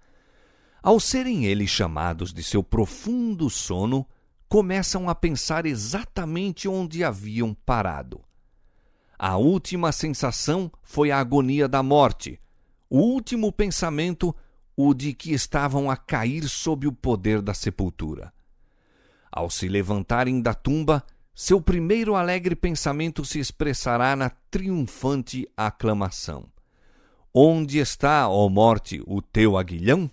Ao serem eles chamados de seu profundo sono, começam a pensar exatamente onde haviam parado. A última sensação foi a agonia da morte. O último pensamento, o de que estavam a cair sob o poder da sepultura. Ao se levantarem da tumba, seu primeiro alegre pensamento se expressará na triunfante aclamação: onde está, ó morte, o teu aguilhão?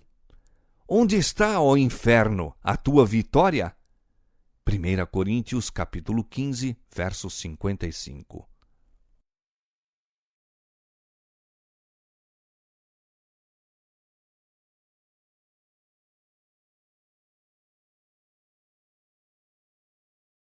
Onde está, ó inferno, a tua vitória? 1 Coríntios capítulo 15, verso 55.